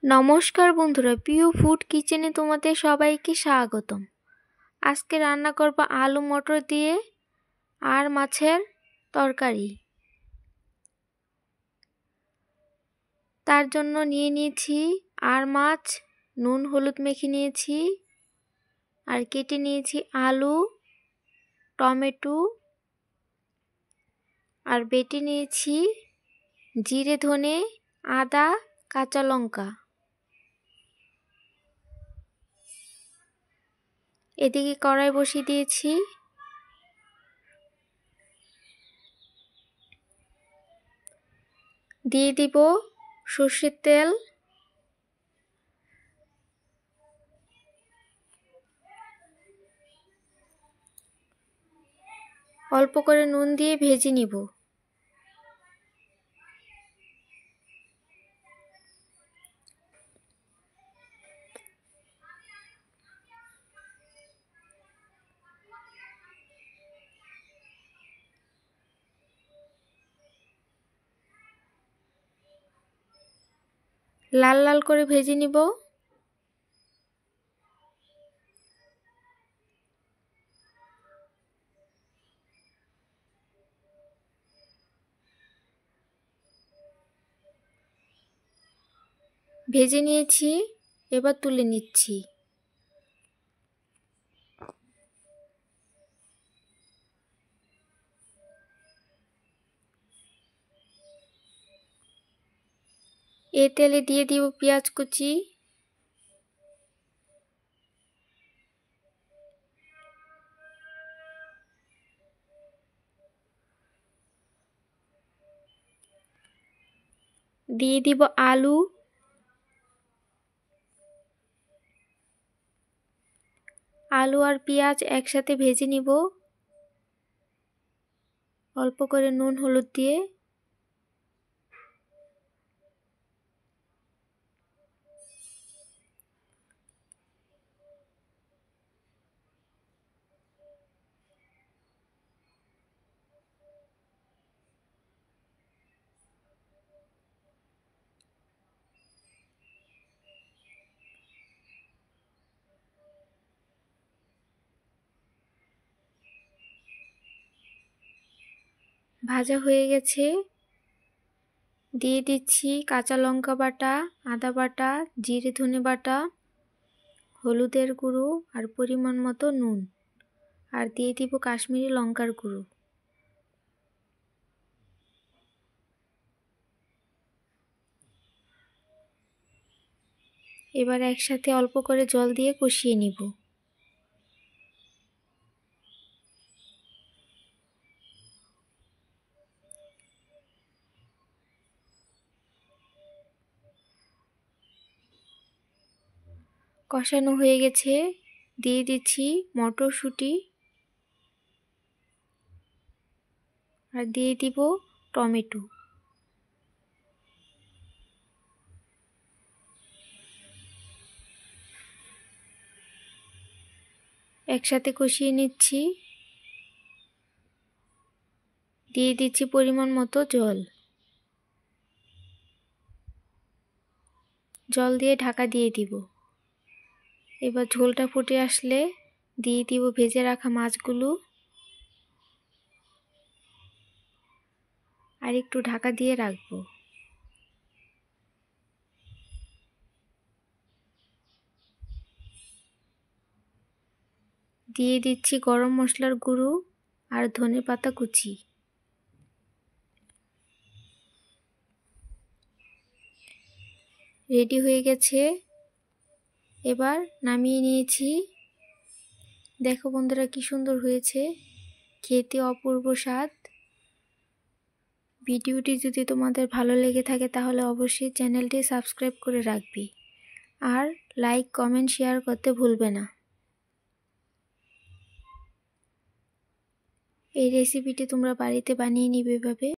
নমস্কার বন্ধুরা, পিউ ফুড কিচেনে তোমাদের সবাইকে স্বাগতম। আজকে রান্না করব আলু মটর দিয়ে আর মাছের তরকারি। তার জন্য নিয়ে নিয়েছি আর মাছ, নুন হলুদ মেখে নিয়েছি, আর কেটে নিয়েছি আলু, টমেটো, আর বেটে নিয়েছি জিরে ধনে আদা কাঁচা লঙ্কা। এদিকে কড়াই বসিয়ে দিয়েছি, দিয়ে দিব সর্ষের তেল, অল্প করে নুন দিয়ে ভেজে নিব। লাল লাল করে ভেজে নিব। ভেজে নিয়েছি, এবার তুলে নিচ্ছি। এই তেলে দিয়ে দিব পেঁয়াজ কুচি, দিয়ে দিব আলু, আলু আর পেঁয়াজ একসাথে ভেজে নিব অল্প করে নুন হলুদ দিয়ে। ভাজা হয়ে গেছে, দিয়ে দিচ্ছি কাঁচা লঙ্কা বাটা, আদা বাটা, জিরে ধনে বাটা, হলুদের গুঁড়ো আর পরিমাণ মতো নুন, আর দিয়ে দিব কাশ্মীরি লঙ্কার গুঁড়ো। এবার একসাথে অল্প করে জল দিয়ে কষিয়ে নিব। কষানো হয়ে গেছে, দিয়ে দিচ্ছি মটরশুঁটি, আর দিয়ে দিব টমেটো। একসাথে কষিয়ে নিচ্ছি, দিয়ে দিচ্ছি পরিমাণ মতো জল। জল দিয়ে ঢাকা দিয়ে দিব। এবার ঝোলটা ফুটে আসলে দিয়ে দিব ভেজে রাখা মাছগুলো, আর একটু ঢাকা দিয়ে রাখবো। দিয়ে দিচ্ছি গরম মশলার গুঁড়ো আর ধনেপাতা কুচি। রেডি হয়ে গেছে, এবার নামিয়ে নিয়েছি। দেখো বন্ধুরা কি সুন্দর হয়েছে, খেতে অপূর্ব স্বাদ। ভিডিওটি যদি তোমাদের ভালো লেগে থাকে তাহলে অবশ্যই চ্যানেলটি সাবস্ক্রাইব করে রাখবে, আর লাইক কমেন্ট শেয়ার করতে ভুলবে না। এই রেসিপিটি তোমরা বাড়িতে বানিয়ে নিবে এভাবে।